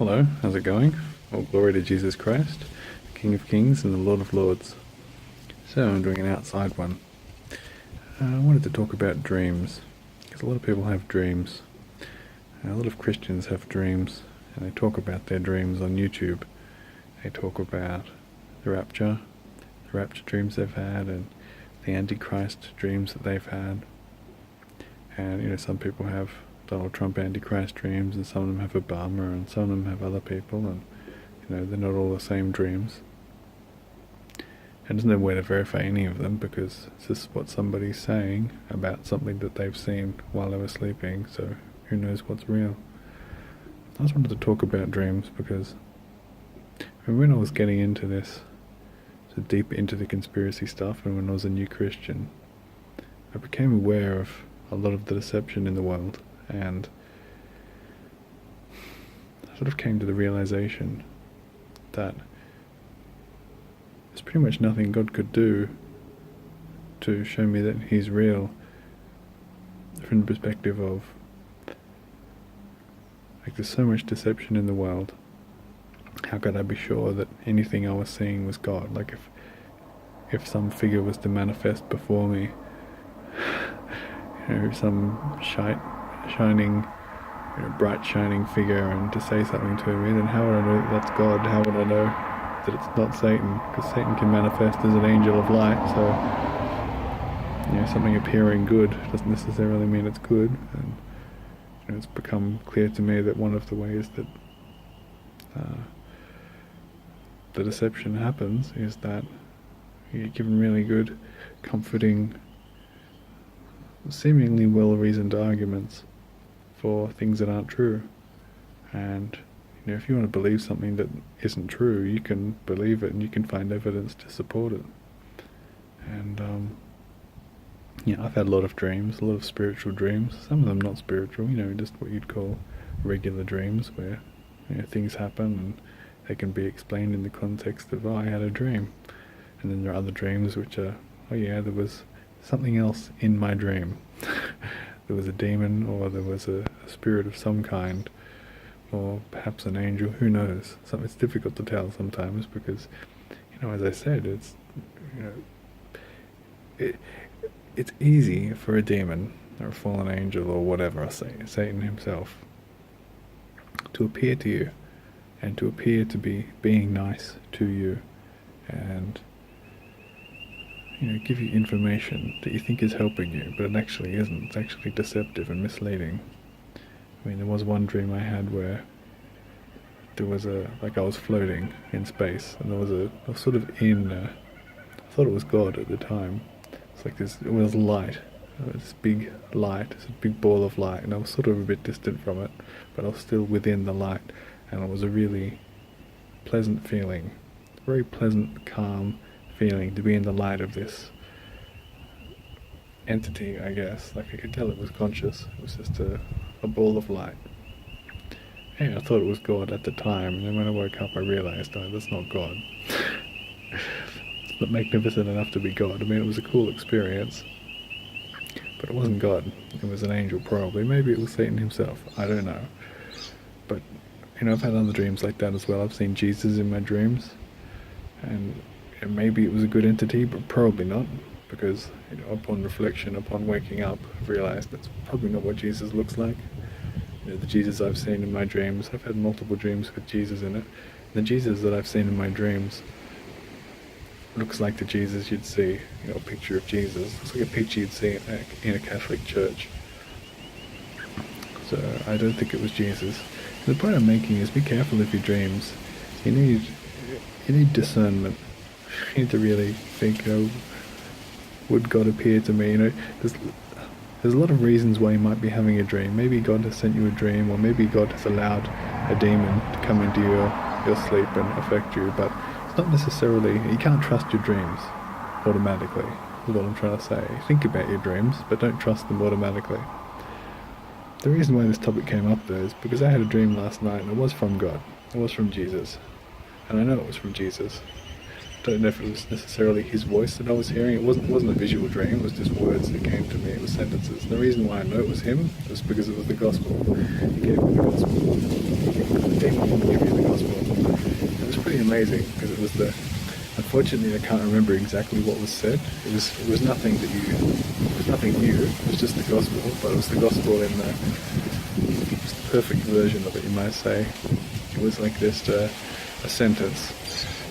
Hello, how's it going? All glory to Jesus Christ, the King of Kings and the Lord of Lords. So I'm doing an outside one. I wanted to talk about dreams, because a lot of people have dreams. A lot of Christians have dreams, and they talk about their dreams on YouTube. They talk about the rapture dreams they've had, and the Antichrist dreams that they've had. And some people have Donald Trump Antichrist dreams, and some of them have Obama, and some of them have other people, and they're not all the same dreams. And there's no way to verify any of them, because it's just what somebody's saying about something that they've seen while they were sleeping, so who knows what's real. I just wanted to talk about dreams because when I was getting into this, so deep into the conspiracy stuff, and when I was a new Christian, I became aware of a lot of the deception in the world, and I sort of came to the realization that there's pretty much nothing God could do to show me that He's real from the perspective of, there's so much deception in the world. How could I be sure that anything I was seeing was God? If some figure was to manifest before me, some shining, bright shining figure, and to say something to me, then how would I know that that's God? How would I know that it's not Satan? Because Satan can manifest as an angel of light, so something appearing good doesn't necessarily mean it's good. And it's become clear to me that one of the ways that the deception happens is that you're given really good, comforting, seemingly well-reasoned arguments for things that aren't true. And if you want to believe something that isn't true, you can believe it and you can find evidence to support it. And I've had a lot of dreams, a lot of spiritual dreams, some of them not spiritual, just what you'd call regular dreams, where things happen and they can be explained in the context of, I had a dream. And then there are other dreams which are, there was something else in my dream. There was a demon, or there was a spirit of some kind, or perhaps an angel, who knows. So it's difficult to tell sometimes because, as I said, it's easy for a demon or a fallen angel or whatever, Satan himself, to appear to you and to appear to be being nice to you and give you information that you think is helping you, but it actually isn't. It's actually deceptive and misleading. There was one dream I had where there was I was floating in space, and I was sort of I thought it was God at the time. It was light, this big light, this big ball of light, and I was sort of a bit distant from it, but I was still within the light, and it was a really pleasant feeling, very pleasant, calm feeling to be in the light of this entity, I guess. I could tell it was conscious. It was just a ball of light. I thought it was God at the time, and then when I woke up I realized, that's not God. It's not magnificent enough to be God. It was a cool experience, but it wasn't God. It was an angel, probably. Maybe it was Satan himself. I don't know. But I've had other dreams like that as well. I've seen Jesus in my dreams, and maybe it was a good entity, but probably not, because upon reflection, upon waking up, I've realized that's probably not what Jesus looks like. The Jesus I've seen in my dreams, I've had multiple dreams with Jesus in it. The Jesus that I've seen in my dreams looks like the Jesus you'd see, a picture of Jesus. Looks like a picture you'd see in a Catholic church. So I don't think it was Jesus. The point I'm making is, be careful of your dreams. You need discernment. You need to really think, would God appear to me? There's a lot of reasons why you might be having a dream. Maybe God has sent you a dream, or maybe God has allowed a demon to come into your sleep and affect you, but it's not necessarily, you can't trust your dreams automatically, is what I'm trying to say. Think about your dreams, but don't trust them automatically. The reason why this topic came up though is because I had a dream last night, and it was from God. It was from Jesus. And I know it was from Jesus. Don't know if it was necessarily his voice that I was hearing. It wasn't a visual dream, it was just words that came to me, it was sentences. And the reason why I know it was him was because it was the gospel. He gave me the gospel. The demon wouldn't give amazing because it was the. Unfortunately, I can't remember exactly what was said. It was nothing that you. It was nothing new. It was just the gospel, but it was the gospel in the. It was the perfect version of it, you might say. It was like just a sentence.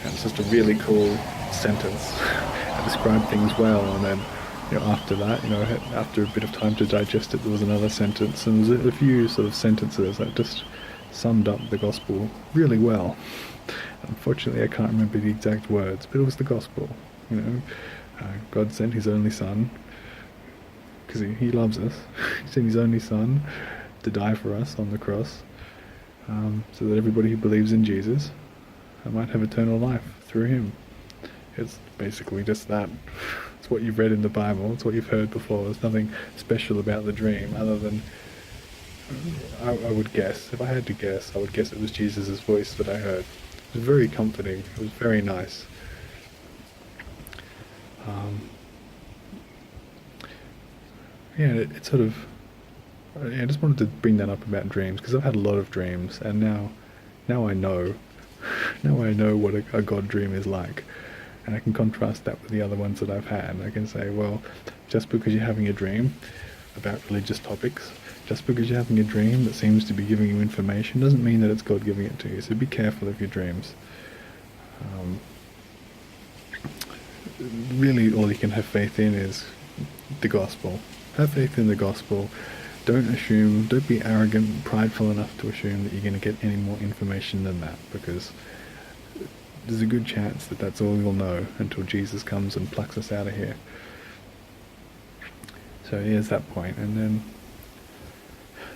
And it's just a really cool sentence. It described things well, and then after that, after a bit of time to digest it, there was another sentence, and there was a few sort of sentences that just summed up the gospel really well. Unfortunately, I can't remember the exact words, but it was the gospel. God sent His only Son because He loves us. He sent His only Son to die for us on the cross, so that everybody who believes in Jesus might have eternal life through Him. It's basically just that. It's what you've read in the Bible. It's what you've heard before. There's nothing special about the dream other than, I would guess, if I had to guess, I would guess it was Jesus' voice that I heard. It was very comforting. It was very nice. It sort of, I just wanted to bring that up about dreams because I've had a lot of dreams, and now I know. Now I know what a God dream is like. And I can contrast that with the other ones that I've had. I can say, well, just because you're having a dream about religious topics, just because you're having a dream that seems to be giving you information, doesn't mean that it's God giving it to you. So be careful of your dreams. Really, all you can have faith in is the gospel. Have faith in the gospel. Don't be arrogant and prideful enough to assume that you're going to get any more information than that, because there's a good chance that that's all you'll know until Jesus comes and plucks us out of here. So here's that point. And then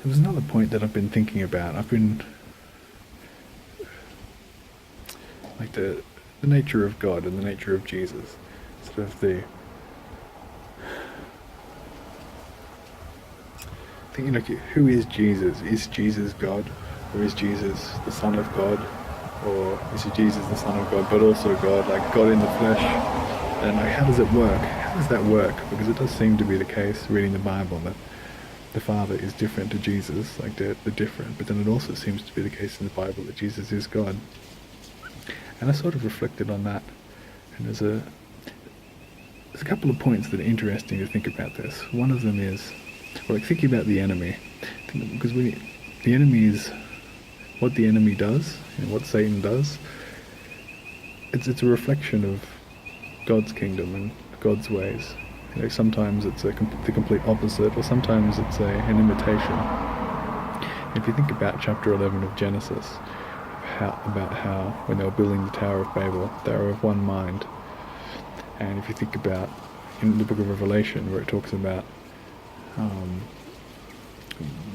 there was another point that I've been thinking about. I've been like the nature of God and the nature of Jesus. Sort of thinking, who is Jesus? Is Jesus God? Or is Jesus the Son of God? Or is Jesus the Son of God, but also God, like God in the flesh? And how does it work? How does that work? Because it does seem to be the case, reading the Bible, that the Father is different to Jesus, like they're different. But then it also seems to be the case in the Bible that Jesus is God. And I sort of reflected on that. And there's a couple of points that are interesting to think about this. One of them is, thinking about the enemy. Because the enemy is what the enemy does, what Satan does. It's a reflection of God's kingdom and God's ways. Sometimes it's the complete opposite, or sometimes it's an imitation. If you think about chapter 11 of Genesis, about how when they were building the Tower of Babel, they were of one mind. And if you think about in the book of Revelation, where it talks about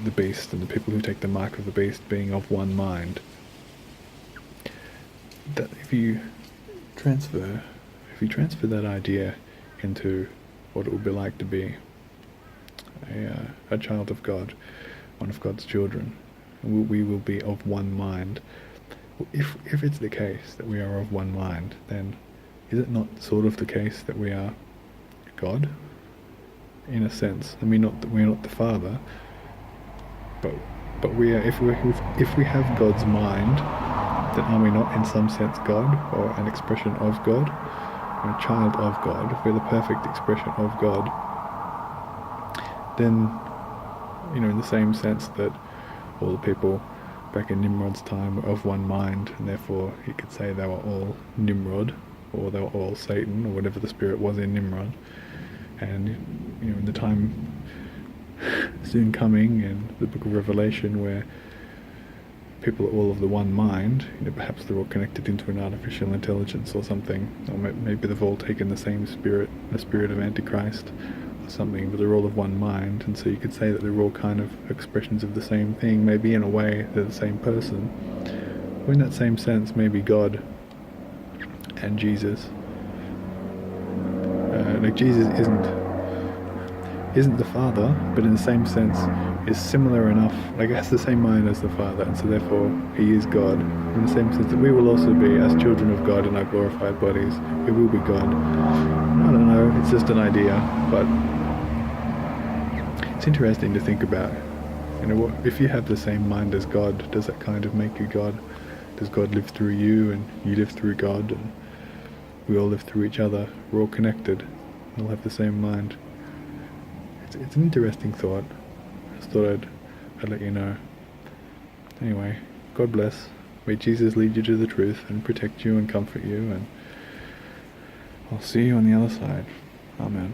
the beast and the people who take the mark of the beast being of one mind, that if you transfer that idea into what it would be like to be a child of God, one of God's children, we will be of one mind. If it's the case that we are of one mind, then is it not sort of the case that we are God? In a sense, I mean, not that we're not the Father, but we are. If we have God's mind, then are we not in some sense God, or an expression of God, or a child of God? If we're the perfect expression of God, then in the same sense that all the people back in Nimrod's time were of one mind, and therefore you could say they were all Nimrod, or they were all Satan, or whatever the spirit was in Nimrod. And in the time soon coming in the book of Revelation, where people are all of the one mind, perhaps they're all connected into an artificial intelligence or something, or maybe they've all taken the same spirit, the spirit of Antichrist or something, but they're all of one mind, and so you could say that they're all kind of expressions of the same thing. Maybe in a way they're the same person, or in that same sense maybe God and Jesus. Jesus isn't the Father, but in the same sense is similar enough, has the same mind as the Father, and so therefore he is God, in the same sense that we will also be, as children of God in our glorified bodies, we will be God. I don't know, it's just an idea, but it's interesting to think about. If you have the same mind as God, does that kind of make you God? Does God live through you and you live through God and we all live through each other? We're all connected. We all have the same mind. It's an interesting thought. I just thought I'd let you know. Anyway, God bless. May Jesus lead you to the truth and protect you and comfort you, and I'll see you on the other side. Amen.